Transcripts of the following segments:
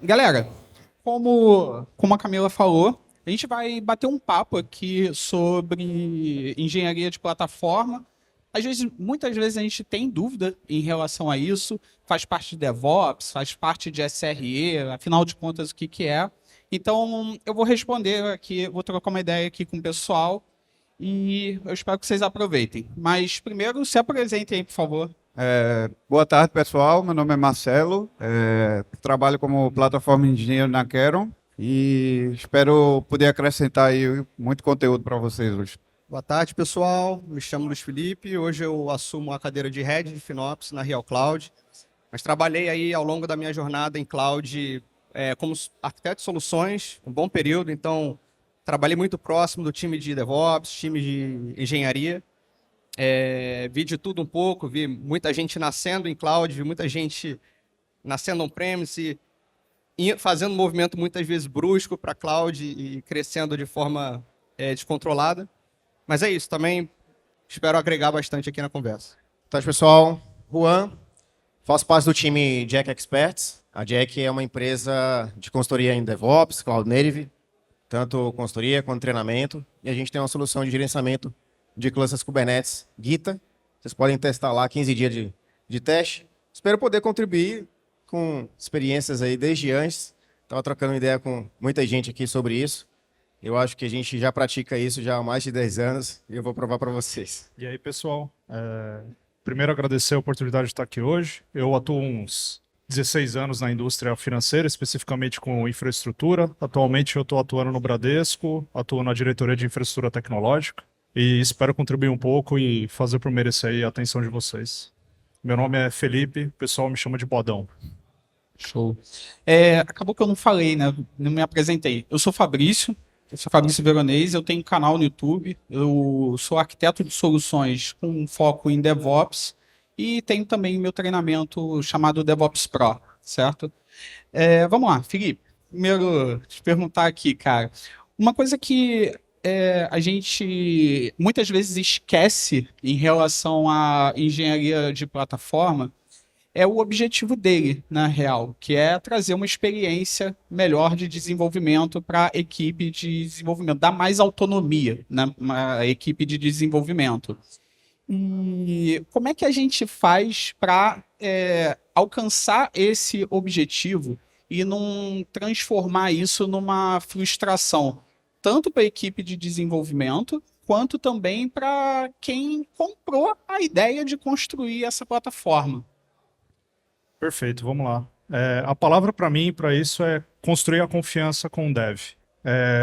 Galera, como a Camila falou, a gente vai bater um papo aqui sobre engenharia de plataforma. Muitas vezes a gente tem dúvida em relação a isso, faz parte de DevOps, faz parte de SRE, afinal de contas, o que que é. Então, eu vou responder aqui, vou trocar uma ideia aqui com o pessoal e eu espero que vocês aproveitem. Mas primeiro, se apresentem aí, por favor. Boa tarde, pessoal. Meu nome é Marcelo. Trabalho como plataforma engenheiro na Keron e espero poder acrescentar aí muito conteúdo para vocês hoje. Boa tarde, pessoal. Me chamo Luiz Felipe. Hoje eu assumo a cadeira de Head de FinOps na Real Cloud. Mas trabalhei aí ao longo da minha jornada em Cloud como arquiteto de soluções, um bom período. Então, trabalhei muito próximo do time de DevOps, time de engenharia. Vi de tudo um pouco, vi muita gente nascendo em Cloud, vi muita gente nascendo on-premise, fazendo um movimento muitas vezes brusco para Cloud e crescendo de forma descontrolada. Mas é isso, também espero agregar bastante aqui na conversa. Boa tarde, pessoal. Juan, faço parte do time Jack Experts. A Jack é uma empresa de consultoria em DevOps, Cloud Native, tanto consultoria quanto treinamento. E a gente tem uma solução de gerenciamento de clusters Kubernetes Gita. Vocês podem testar lá 15 dias de teste. Espero poder contribuir com experiências aí desde antes. Estava trocando ideia com muita gente aqui sobre isso. Eu acho que a gente já pratica isso já há mais de 10 anos e eu vou provar para vocês. E aí, pessoal, primeiro agradecer a oportunidade de estar aqui hoje. Eu atuo uns 16 anos na indústria financeira, especificamente com infraestrutura. Atualmente eu estou atuando no Bradesco, atuo na diretoria de infraestrutura tecnológica e espero contribuir um pouco e fazer por merecer aí a atenção de vocês. Meu nome é Felipe, o pessoal me chama de Bodão. Show. Acabou que eu não falei, né? Não me apresentei. Eu sou Fabrício Veronese, eu tenho um canal no YouTube, eu sou arquiteto de soluções com foco em DevOps e tenho também meu treinamento chamado DevOps Pro, certo? Vamos lá, Felipe. Primeiro, te perguntar aqui, cara. Uma coisa que a gente muitas vezes esquece em relação à engenharia de plataforma é o objetivo dele, na real, que é trazer uma experiência melhor de desenvolvimento para a equipe de desenvolvimento, dar mais autonomia na equipe de desenvolvimento. E como é que a gente faz para alcançar esse objetivo e não transformar isso numa frustração, tanto para a equipe de desenvolvimento, quanto também para quem comprou a ideia de construir essa plataforma? Perfeito, vamos lá. A palavra para mim, para isso, é construir a confiança com o dev.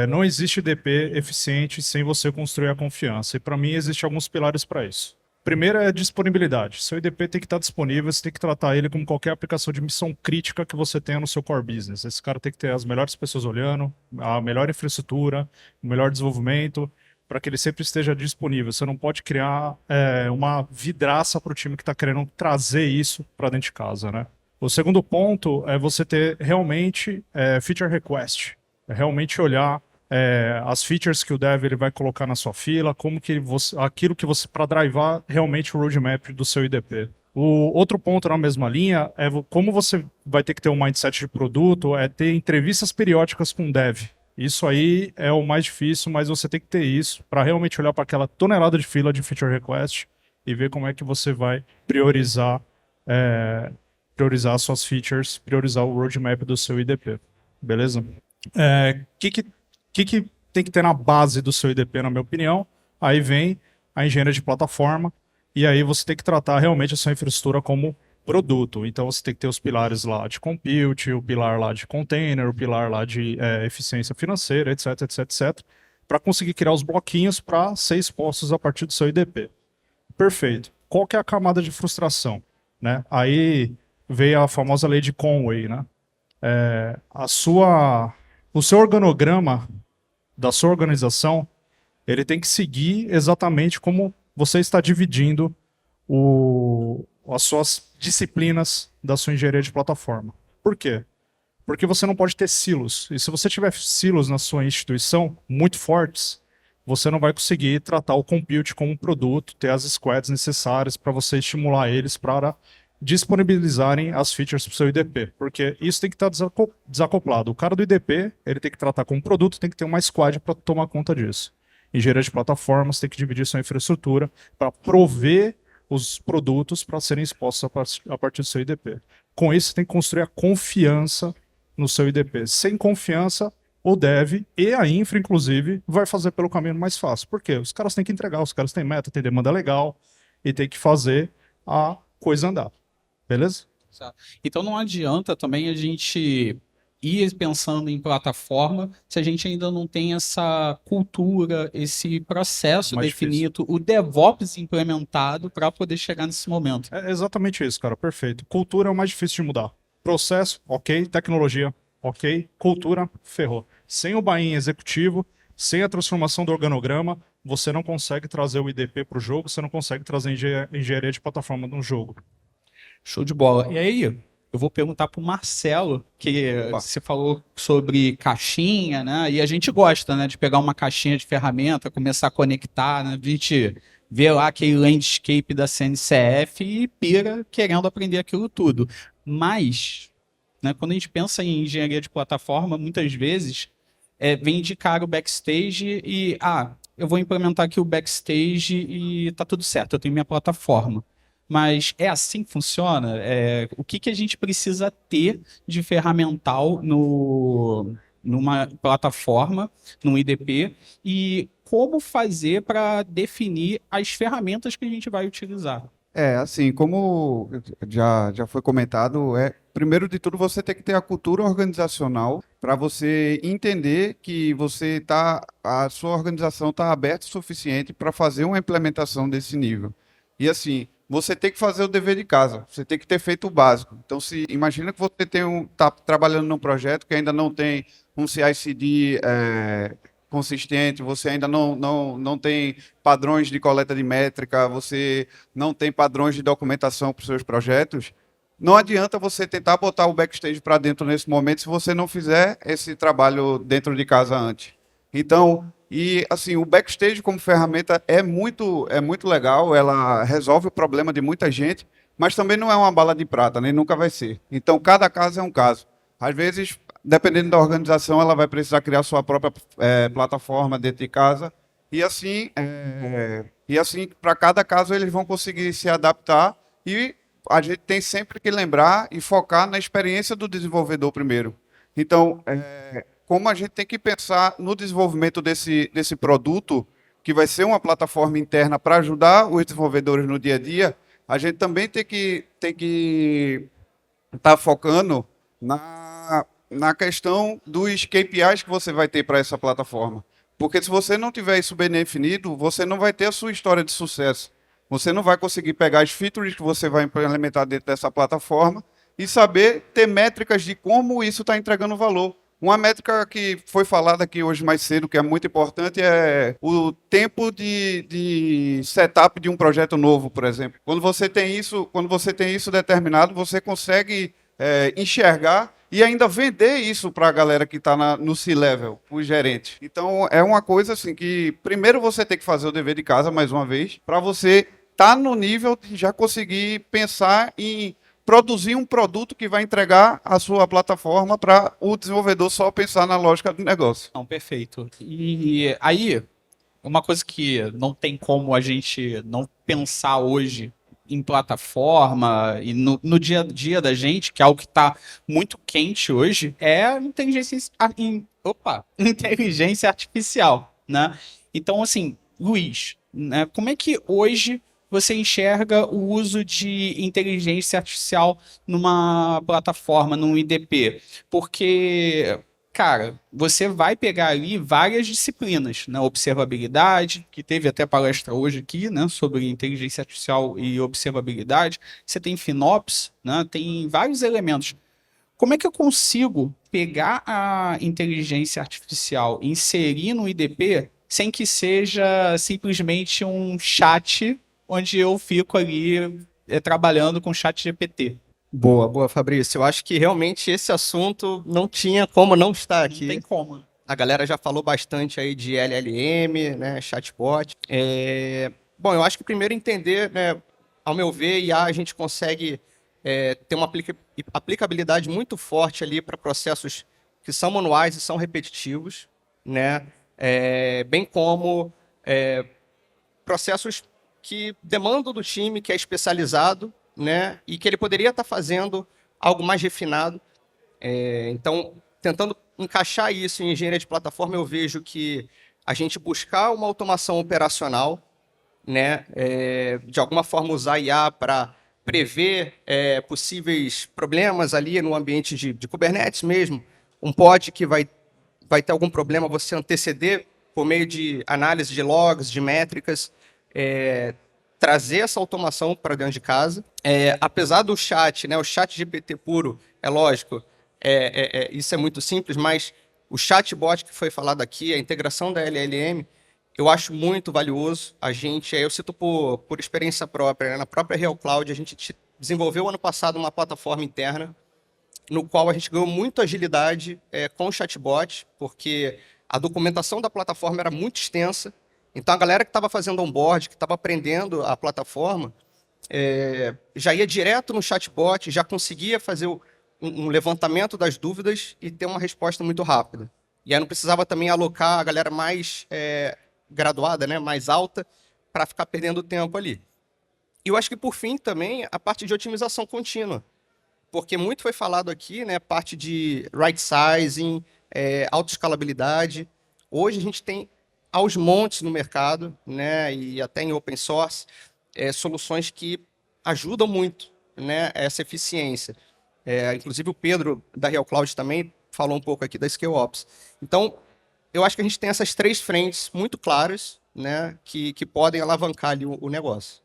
Não existe DP eficiente sem você construir a confiança. E para mim, existem alguns pilares para isso. Primeiro é disponibilidade. Seu IDP tem que estar disponível, você tem que tratar ele como qualquer aplicação de missão crítica que você tenha no seu core business. Esse cara tem que ter as melhores pessoas olhando, a melhor infraestrutura, o melhor desenvolvimento, para que ele sempre esteja disponível. Você não pode criar uma vidraça para o time que está querendo trazer isso para dentro de casa, né? O segundo ponto é você ter realmente feature request. É realmente olhar as features que o dev ele vai colocar na sua fila, como que aquilo que você para drivar realmente o roadmap do seu IDP. O outro ponto na mesma linha é como você vai ter que ter um mindset de produto, é ter entrevistas periódicas com o dev. Isso aí é o mais difícil, mas você tem que ter isso para realmente olhar para aquela tonelada de fila de feature request e ver como é que você vai priorizar as suas features, priorizar o roadmap do seu IDP. Beleza? O que tem que ter na base do seu IDP, na minha opinião? Aí vem a engenharia de plataforma e aí você tem que tratar realmente a sua infraestrutura como produto. Então você tem que ter os pilares lá de compute, o pilar lá de container, o pilar lá de eficiência financeira, etc, etc, etc, para conseguir criar os bloquinhos para ser expostos a partir do seu IDP. Perfeito. Qual que é a camada de frustração? Né? Aí veio a famosa lei de Conway, né? O seu organograma da sua organização, ele tem que seguir exatamente como você está dividindo as suas disciplinas da sua engenharia de plataforma. Por quê? Porque você não pode ter silos. E se você tiver silos na sua instituição muito fortes, você não vai conseguir tratar o compute como um produto, ter as squads necessárias para você estimular eles para disponibilizarem as features para o seu IDP, porque isso tem que estar desacoplado. O cara do IDP, ele tem que tratar com um produto, tem que ter uma squad para tomar conta disso. Engenharia de plataformas tem que dividir sua infraestrutura para prover os produtos para serem expostos a partir do seu IDP. Com isso, você tem que construir a confiança no seu IDP. Sem confiança, o dev e a infra, inclusive, vai fazer pelo caminho mais fácil. Por quê? Os caras têm que entregar, os caras têm meta, têm demanda legal e tem que fazer a coisa andar. Beleza? Então não adianta também a gente ir pensando em plataforma se a gente ainda não tem essa cultura, esse processo Mais definido, o DevOps implementado para poder chegar nesse momento. É exatamente isso, cara. Perfeito. Cultura é o mais difícil de mudar. Processo, ok. Tecnologia, ok. Cultura, ferrou. Sem o buy-in executivo, sem a transformação do organograma, você não consegue trazer o IDP para o jogo, você não consegue trazer engenharia de plataforma no jogo. Show de bola. E aí, eu vou perguntar para o Marcelo, que você falou sobre caixinha, né? E a gente gosta, né, de pegar uma caixinha de ferramenta, começar a conectar, né? A gente vê lá aquele landscape da CNCF e pira querendo aprender aquilo tudo. Mas, né, quando a gente pensa em engenharia de plataforma, muitas vezes vem de cara o backstage e, eu vou implementar aqui o backstage e tá tudo certo, eu tenho minha plataforma. Mas é assim que funciona? O que a gente precisa ter de ferramental numa plataforma, num IDP, e como fazer para definir as ferramentas que a gente vai utilizar? Assim, como já foi comentado, primeiro de tudo você tem que ter a cultura organizacional para você entender que a sua organização está aberta o suficiente para fazer uma implementação desse nível. E assim, você tem que fazer o dever de casa, você tem que ter feito o básico. Então, imagina que você está trabalhando num projeto que ainda não tem um CI/CD consistente, você ainda não tem padrões de coleta de métrica, você não tem padrões de documentação para os seus projetos. Não adianta você tentar botar o backstage para dentro nesse momento se você não fizer esse trabalho dentro de casa antes. Então, assim, o backstage como ferramenta é muito legal, ela resolve o problema de muita gente, mas também não é uma bala de prata, nem nunca vai ser. Então, cada caso é um caso. Às vezes, dependendo da organização, ela vai precisar criar sua própria plataforma dentro de casa, e assim, para cada caso, eles vão conseguir se adaptar, e a gente tem sempre que lembrar e focar na experiência do desenvolvedor primeiro. Então, como a gente tem que pensar no desenvolvimento desse produto, que vai ser uma plataforma interna para ajudar os desenvolvedores no dia a dia, a gente também tem que estar focando na questão dos KPIs que você vai ter para essa plataforma. Porque se você não tiver isso bem definido, você não vai ter a sua história de sucesso. Você não vai conseguir pegar as features que você vai implementar dentro dessa plataforma e saber ter métricas de como isso está entregando valor. Uma métrica que foi falada aqui hoje mais cedo, que é muito importante, é o tempo de setup de um projeto novo, por exemplo. Quando você tem isso determinado, você consegue enxergar e ainda vender isso para a galera que está no C-Level, os gerentes. Então, é uma coisa assim que, primeiro você tem que fazer o dever de casa, mais uma vez, para você estar no nível de já conseguir pensar em produzir um produto que vai entregar a sua plataforma para o desenvolvedor só pensar na lógica do negócio. Não, perfeito. E aí, uma coisa que não tem como a gente não pensar hoje em plataforma e no dia a dia da gente, que é algo que está muito quente hoje, é a inteligência artificial, né? Então, assim, Luiz, né, como é que hoje você enxerga o uso de inteligência artificial numa plataforma, num IDP? Porque, cara, você vai pegar ali várias disciplinas, né? Observabilidade, que teve até palestra hoje aqui, né, sobre inteligência artificial e observabilidade. Você tem FinOps, né? Tem vários elementos. Como é que eu consigo pegar a inteligência artificial e inserir no IDP sem que seja simplesmente um chat onde eu fico ali trabalhando com chat GPT? Boa, Fabrício. Eu acho que realmente esse assunto não tinha como não estar aqui. Não tem como. A galera já falou bastante aí de LLM, né, chatbot. Bom, eu acho que primeiro entender, né, ao meu ver, IA a gente consegue tem uma aplicabilidade muito forte ali para processos que são manuais e são repetitivos, né? Bem como processos que demandam do time, que é especializado, né? E que ele poderia estar fazendo algo mais refinado. Então, tentando encaixar isso em engenharia de plataforma, eu vejo que a gente buscar uma automação operacional, né? De alguma forma usar IA para prever possíveis problemas ali no ambiente de Kubernetes mesmo, um pod que vai ter algum problema, você anteceder por meio de análise de logs, de métricas, trazer essa automação para dentro de casa. Apesar do chat, né, o chat GPT puro, é lógico, isso é muito simples, mas o chatbot que foi falado aqui, a integração da LLM, eu acho muito valioso. Eu cito por experiência própria, né? Na própria Real Cloud, a gente desenvolveu ano passado uma plataforma interna no qual a gente ganhou muito agilidade com o chatbot, porque a documentação da plataforma era muito extensa. Então, a galera que estava fazendo onboard, que estava aprendendo a plataforma, já ia direto no chatbot, já conseguia fazer um levantamento das dúvidas e ter uma resposta muito rápida. E aí não precisava também alocar a galera mais graduada, né, mais alta, para ficar perdendo tempo ali. E eu acho que, por fim, também, a parte de otimização contínua. Porque muito foi falado aqui, né, parte de right sizing, autoescalabilidade. Hoje a gente tem aos montes no mercado, né, e até em open source, soluções que ajudam muito, né, essa eficiência. Inclusive o Pedro, da Real Cloud, também falou um pouco aqui da ScaleOps. Então, eu acho que a gente tem essas 3 frentes muito claras, né, que podem alavancar ali o negócio.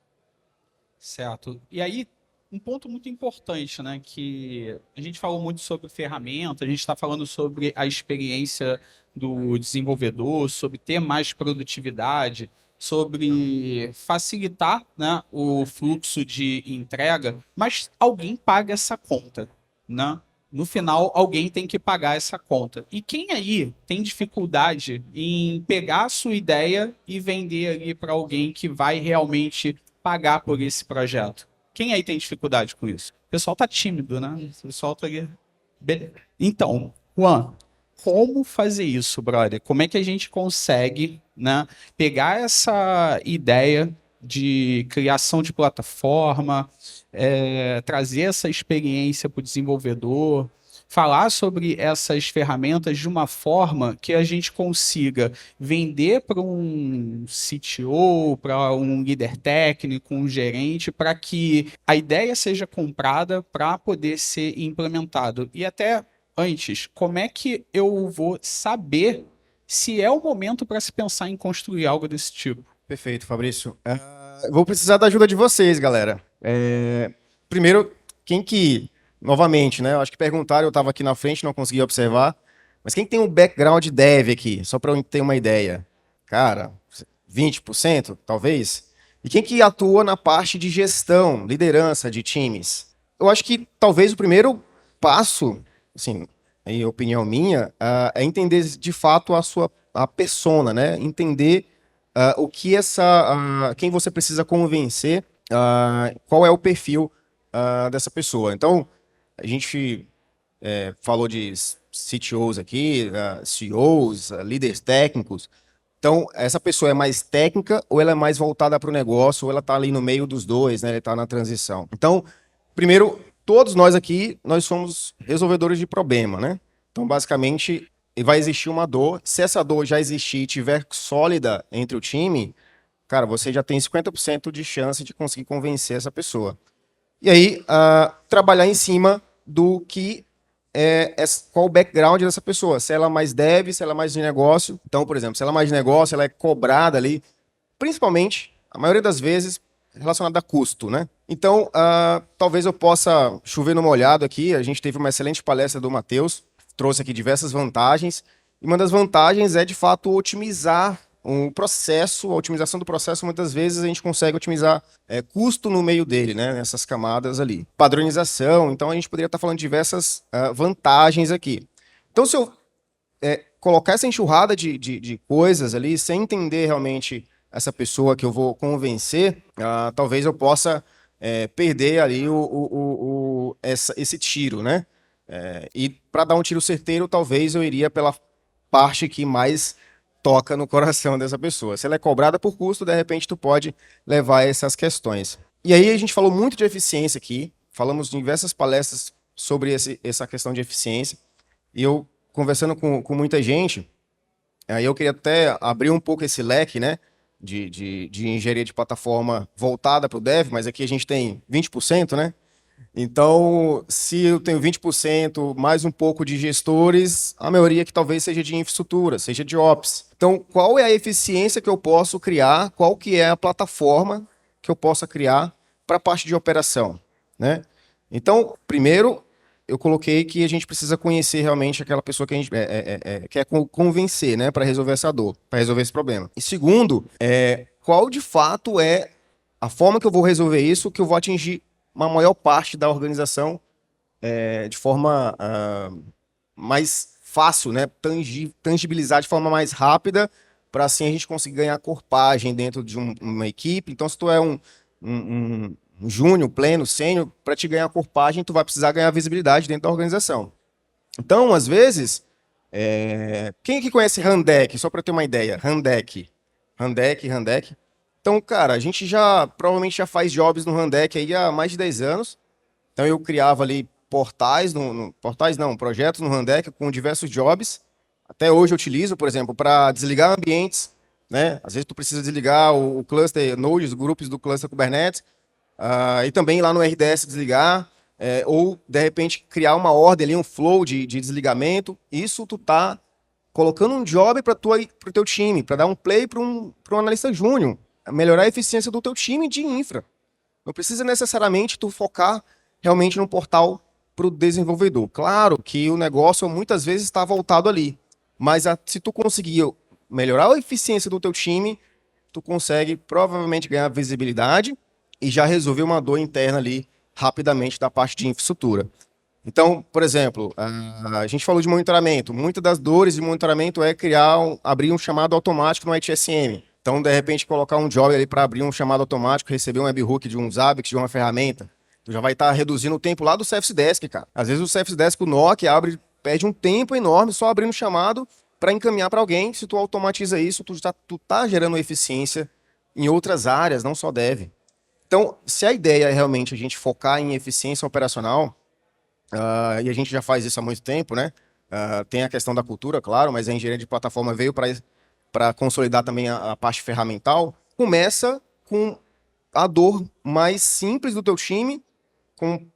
Certo. E aí, um ponto muito importante, né, que a gente falou muito sobre ferramenta, a gente está falando sobre a experiência do desenvolvedor, sobre ter mais produtividade, sobre facilitar, né, o fluxo de entrega, mas alguém paga essa conta, né? No final, alguém tem que pagar essa conta. E quem aí tem dificuldade em pegar a sua ideia e vender ali para alguém que vai realmente pagar por esse projeto? Quem aí tem dificuldade com isso? O pessoal tá tímido, né? O pessoal tá ali. Então, Juan, como fazer isso, brother? Como é que a gente consegue, né, pegar essa ideia de criação de plataforma, trazer essa experiência para o desenvolvedor, falar sobre essas ferramentas de uma forma que a gente consiga vender para um CTO, para um líder técnico, um gerente, para que a ideia seja comprada para poder ser implementado. E até antes, como é que eu vou saber se é o momento para se pensar em construir algo desse tipo? Perfeito, Fabrício. Vou precisar da ajuda de vocês, galera. Primeiro, novamente, né? Eu acho que perguntaram, eu estava aqui na frente, não consegui observar. Mas quem tem um background dev aqui, só para eu ter uma ideia? Cara, 20%, talvez? E quem que atua na parte de gestão, liderança de times? Eu acho que talvez o primeiro passo, assim, em opinião minha, é entender de fato a persona, né? Entender o que quem você precisa convencer, qual é o perfil dessa pessoa. Então, a gente falou de CTOs aqui, CEOs, líderes técnicos. Então, essa pessoa é mais técnica ou ela é mais voltada para o negócio ou ela está ali no meio dos dois, né? Ela está na transição. Então, primeiro, todos nós aqui, nós somos resolvedores de problema, né? Então, basicamente, vai existir uma dor. Se essa dor já existir e estiver sólida entre o time, cara, você já tem 50% de chance de conseguir convencer essa pessoa. E aí, trabalhar em cima do que qual o background dessa pessoa. Se ela é mais dev, se ela é mais de negócio. Então, por exemplo, se ela é mais de negócio, ela é cobrada ali, principalmente, a maioria das vezes, relacionada a custo, né? Então, talvez eu possa chover no molhado aqui. A gente teve uma excelente palestra do Matheus, trouxe aqui diversas vantagens. E uma das vantagens é, de fato, otimizar o processo, a otimização do processo. Muitas vezes a gente consegue otimizar custo no meio dele, né? Nessas camadas ali. Padronização, então a gente poderia estar falando de diversas vantagens aqui. Então, se eu colocar essa enxurrada de coisas ali, sem entender realmente essa pessoa que eu vou convencer, talvez eu possa perder ali esse tiro, né? E para dar um tiro certeiro, talvez eu iria pela parte que mais toca no coração dessa pessoa. Se ela é cobrada por custo, de repente tu pode levar essas questões. E aí a gente falou muito de eficiência aqui, falamos em diversas palestras sobre essa questão de eficiência, e eu conversando com muita gente, aí eu queria até abrir um pouco esse leque, né, de engenharia de plataforma voltada para o dev, mas aqui a gente tem 20%, né? Então, se eu tenho 20%, mais um pouco de gestores, a maioria que talvez seja de infraestrutura, seja de ops. Então, qual é a eficiência que eu posso criar? Qual que é a plataforma que eu possa criar para a parte de operação, né? Então, primeiro, eu coloquei que a gente precisa conhecer realmente aquela pessoa que a gente quer convencer, né, para resolver essa dor, para resolver esse problema. E segundo, qual de fato é a forma que eu vou resolver isso, que eu vou atingir uma maior parte da organização de forma mais fácil, né? Tangibilizar de forma mais rápida, para assim a gente conseguir ganhar corpagem dentro de uma equipe. Então, se tu é um júnior, pleno, sênior, para te ganhar corpagem, tu vai precisar ganhar visibilidade dentro da organização. Então, às vezes, quem que conhece Randeck? Só para ter uma ideia, Randeck. Então, cara, a gente provavelmente já faz jobs no Randeck aí há mais de 10 anos. Então, eu criava ali projetos no Randeck com diversos jobs. Até hoje eu utilizo, por exemplo, para desligar ambientes, né? Às vezes tu precisa desligar o cluster Node, os grupos do cluster Kubernetes, e também lá no RDS desligar, ou de repente criar uma ordem ali, um flow de desligamento. Isso tu tá colocando um job para o teu time, para dar um play para um analista júnior, melhorar a eficiência do teu time de infra. Não precisa necessariamente tu focar realmente no portal para o desenvolvedor. Claro que o negócio muitas vezes está voltado ali, mas se tu conseguir melhorar a eficiência do teu time, tu consegue provavelmente ganhar visibilidade e já resolver uma dor interna ali rapidamente da parte de infraestrutura. Então, por exemplo, a gente falou de monitoramento. Muitas das dores de monitoramento é abrir um chamado automático no ITSM. Então, de repente, colocar um job ali para abrir um chamado automático, receber um webhook de um Zabbix, de uma ferramenta. Tu já vai estar reduzindo o tempo lá do Service Desk, cara. Às vezes o Service Desk, o NOC, perde um tempo enorme só abrindo chamado para encaminhar para alguém. Se tu automatiza isso, tu tá gerando eficiência em outras áreas, não só dev. Então, se a ideia é realmente a gente focar em eficiência operacional, e a gente já faz isso há muito tempo, né? Tem a questão da cultura, claro, mas a engenharia de plataforma veio para consolidar também a parte ferramental. Começa com a dor mais simples do teu time, com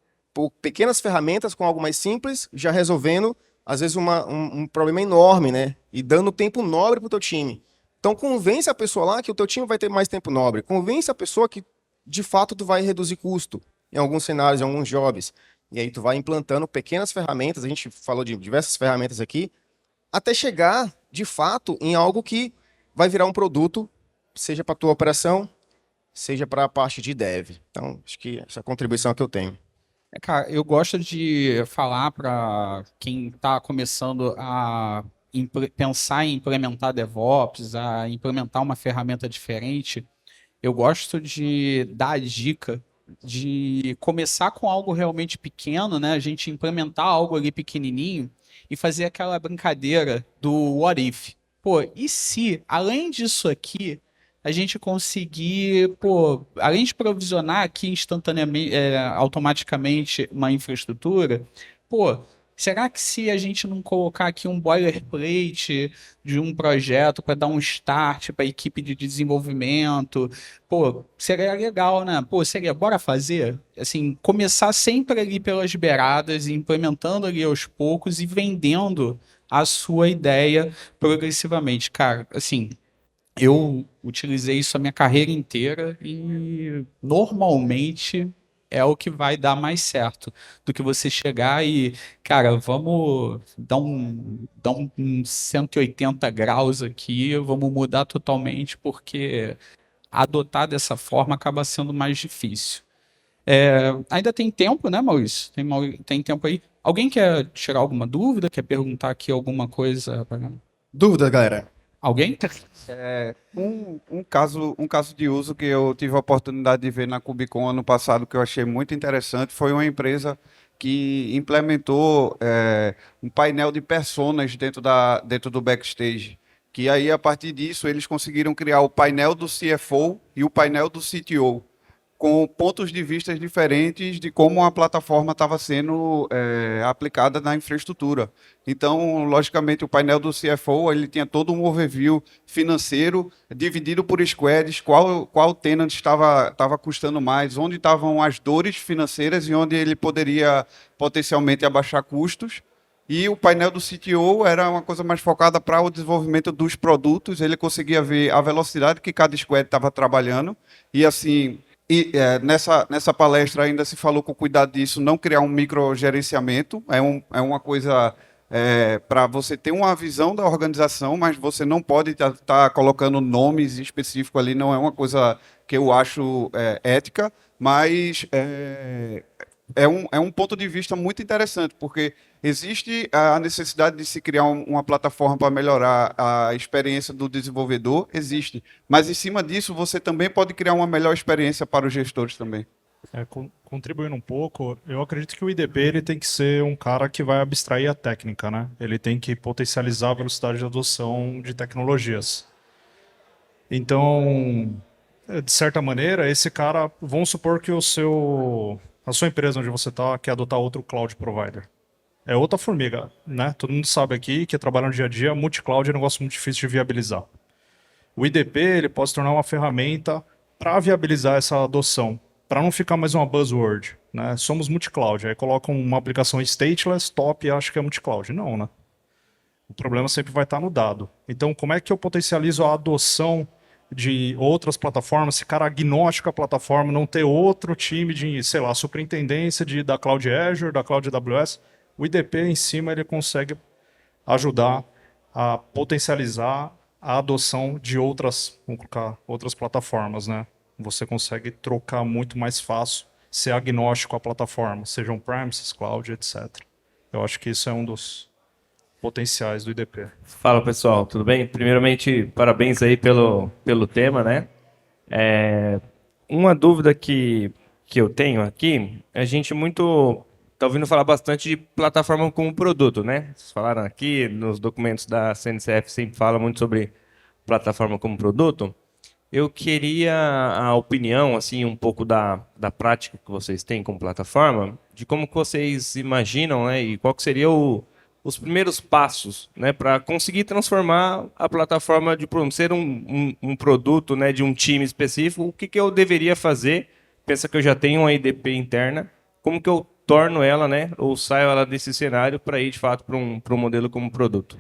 pequenas ferramentas, com algo mais simples, já resolvendo, às vezes, um problema enorme, né? E dando tempo nobre para o teu time. Então, convence a pessoa lá que o teu time vai ter mais tempo nobre. Convence a pessoa que, de fato, tu vai reduzir custo em alguns cenários, em alguns jobs. E aí tu vai implantando pequenas ferramentas, a gente falou de diversas ferramentas aqui, até chegar, de fato, em algo que vai virar um produto, seja para a tua operação, seja para a parte de dev. Então, acho que essa é a contribuição que eu tenho. Cara, eu gosto de falar para quem está começando a pensar em implementar DevOps, a implementar uma ferramenta diferente. Eu gosto de dar a dica de começar com algo realmente pequeno, né? A gente implementar algo ali pequenininho e fazer aquela brincadeira do what if. Pô, e se, além disso aqui, a gente conseguir, pô, além de provisionar aqui instantaneamente, automaticamente uma infraestrutura, pô, será que se a gente não colocar aqui um boilerplate de um projeto para dar um start para a equipe de desenvolvimento, pô, seria legal, né? Pô, bora fazer? Assim, começar sempre ali pelas beiradas, implementando ali aos poucos e vendendo a sua ideia progressivamente. Cara, assim, eu utilizei isso a minha carreira inteira e normalmente é o que vai dar mais certo do que você chegar e, cara, vamos dar um 180 graus aqui, vamos mudar totalmente, porque adotar dessa forma acaba sendo mais difícil. Ainda tem tempo, né, Maurício? Tem tempo aí? Alguém quer tirar alguma dúvida? Quer perguntar aqui alguma coisa? Dúvidas, galera? Alguém? Um caso de uso que eu tive a oportunidade de ver na Cubicon ano passado, que eu achei muito interessante, foi uma empresa que implementou um painel de personas dentro do backstage. Que aí, a partir disso, eles conseguiram criar o painel do CFO e o painel do CTO, com pontos de vista diferentes de como a plataforma estava sendo aplicada na infraestrutura. Então, logicamente, o painel do CFO ele tinha todo um overview financeiro dividido por squads, qual tenant estava custando mais, onde estavam as dores financeiras e onde ele poderia potencialmente abaixar custos. E o painel do CTO era uma coisa mais focada para o desenvolvimento dos produtos, ele conseguia ver a velocidade que cada squad estava trabalhando, e assim, nessa palestra ainda se falou com cuidado disso, não criar um microgerenciamento, é uma coisa para você ter uma visão da organização, mas você não pode estar colocando nomes específicos ali, não é uma coisa que eu acho ética, mas é um ponto de vista muito interessante, porque existe a necessidade de se criar uma plataforma para melhorar a experiência do desenvolvedor, existe. Mas, em cima disso, você também pode criar uma melhor experiência para os gestores também. Contribuindo um pouco, eu acredito que o IDP ele tem que ser um cara que vai abstrair a técnica, né? Ele tem que potencializar a velocidade de adoção de tecnologias. Então, de certa maneira, esse cara, vamos supor que a sua empresa onde você está quer adotar outro cloud provider. É outra formiga, né? Todo mundo sabe aqui que trabalha no dia a dia, multi-cloud é um negócio muito difícil de viabilizar. O IDP ele pode se tornar uma ferramenta para viabilizar essa adoção, para não ficar mais uma buzzword, né? Somos multi-cloud, aí colocam uma aplicação stateless, top, e acho que é multi-cloud. Não, né? O problema sempre vai estar no dado. Então, como é que eu potencializo a adoção de outras plataformas, se cara agnóstico à plataforma, não ter outro time de, sei lá, superintendência da Cloud Azure, da Cloud AWS? O IDP em cima ele consegue ajudar a potencializar a adoção de outras, vamos colocar, outras plataformas, né? Você consegue trocar muito mais fácil, ser agnóstico à plataforma, seja on-premises, cloud, etc. Eu acho que isso é um dos potenciais do IDP. Fala pessoal, tudo bem? Primeiramente, parabéns aí pelo tema, né? Uma dúvida que eu tenho aqui, a gente tá ouvindo falar bastante de plataforma como produto, né? Vocês falaram aqui, nos documentos da CNCF sempre fala muito sobre plataforma como produto. Eu queria a opinião, assim, um pouco da prática que vocês têm com plataforma, de como que vocês imaginam, né? E qual que seria os primeiros passos, né, para conseguir transformar a plataforma de ser um produto, né, de um time específico. O que eu deveria fazer? Pensa que eu já tenho uma IDP interna, como que eu torno ela, né, ou saio ela desse cenário para ir de fato para um modelo como produto?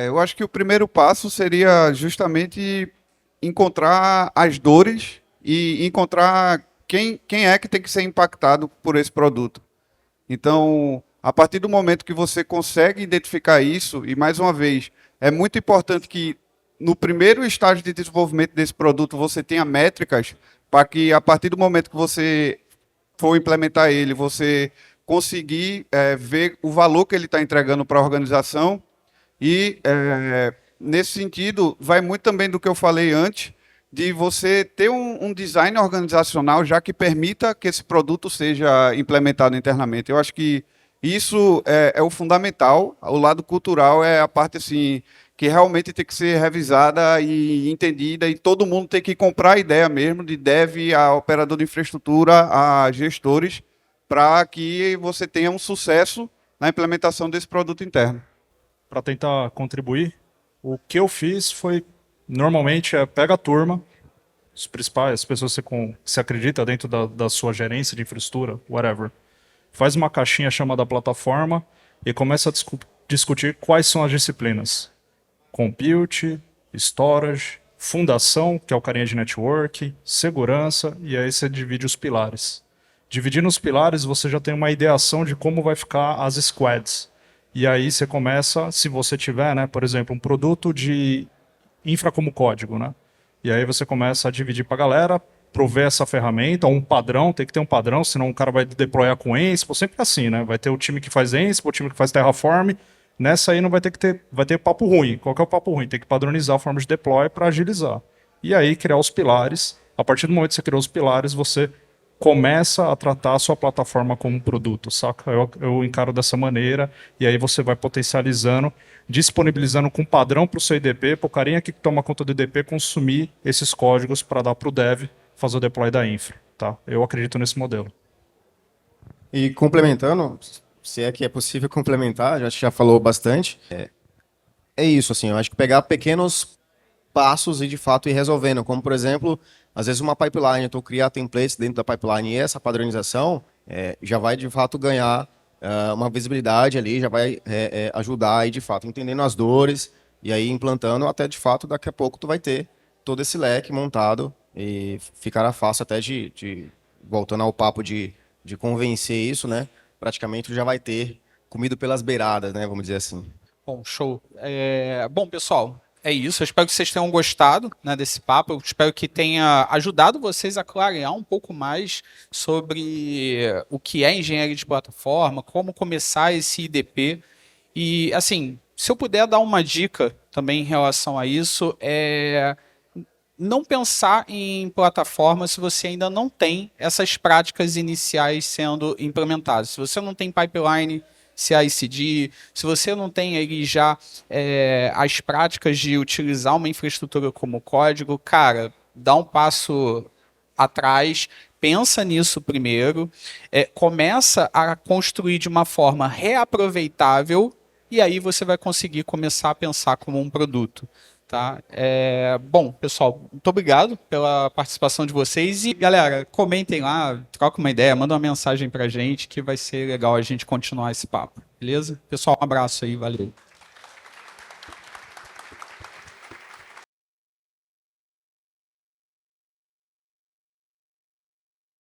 Eu acho que o primeiro passo seria justamente encontrar as dores e encontrar quem é que tem que ser impactado por esse produto. Então, a partir do momento que você consegue identificar isso, e mais uma vez, é muito importante que no primeiro estágio de desenvolvimento desse produto você tenha métricas para que a partir do momento que você for implementar ele, você conseguir ver o valor que ele está entregando para a organização. E, nesse sentido, vai muito também do que eu falei antes, de você ter um design organizacional já que permita que esse produto seja implementado internamente. Eu acho que isso é o fundamental. O lado cultural é a parte assim que realmente tem que ser revisada e entendida, e todo mundo tem que comprar a ideia mesmo, de dev a operador de infraestrutura, a gestores, para que você tenha um sucesso na implementação desse produto interno. Para tentar contribuir, o que eu fiz foi, normalmente, pega a turma, os principais, as pessoas que você acredita dentro da sua gerência de infraestrutura, whatever, faz uma caixinha chamada plataforma e começa a discutir quais são as disciplinas. Compute, storage, fundação, que é o carinha de network, segurança, e aí você divide os pilares. Dividindo os pilares, você já tem uma ideação de como vai ficar as squads. E aí você começa, se você tiver, né, por exemplo, um produto de infra como código, né? E aí você começa a dividir para a galera, prover essa ferramenta, um padrão, tem que ter um padrão, senão o cara vai deployar com Ansible, sempre assim, né? Vai ter o time que faz Ansible, o time que faz Terraform, Nessa aí não vai ter papo ruim. Qual que é o papo ruim? Tem que padronizar a forma de deploy para agilizar. E aí criar os pilares. A partir do momento que você criou os pilares, você começa a tratar a sua plataforma como um produto, saca? Eu encaro dessa maneira, e aí você vai potencializando, disponibilizando com padrão para o seu IDP, para o carinha que toma conta do IDP consumir esses códigos para dar para o dev fazer o deploy da infra, tá? Eu acredito nesse modelo. E complementando, se é que é possível complementar, já falou bastante, é isso, assim, eu acho que pegar pequenos passos e de fato ir resolvendo, como por exemplo, às vezes uma pipeline, eu estou criando templates dentro da pipeline e essa padronização já vai de fato ganhar uma visibilidade ali, já vai ajudar aí de fato, entendendo as dores e aí implantando até de fato daqui a pouco tu vai ter todo esse leque montado e ficará fácil até voltando ao papo de convencer isso, né? Praticamente tu já vai ter comido pelas beiradas, né? Vamos dizer assim. Bom, show. Bom, pessoal, é isso. Eu espero que vocês tenham gostado, né, desse papo. Eu espero que tenha ajudado vocês a clarear um pouco mais sobre o que é engenharia de plataforma, como começar esse IDP. E, assim, se eu puder dar uma dica também em relação a isso, não pensar em plataforma se você ainda não tem essas práticas iniciais sendo implementadas. Se você não tem pipeline CI/CD, se você não tem aí já as práticas de utilizar uma infraestrutura como código, cara, dá um passo atrás, pensa nisso primeiro, começa a construir de uma forma reaproveitável e aí você vai conseguir começar a pensar como um produto. Tá? Bom, pessoal, muito obrigado pela participação de vocês e, galera, comentem lá, troca uma ideia, manda uma mensagem pra gente que vai ser legal a gente continuar esse papo, beleza? Pessoal, um abraço aí, valeu.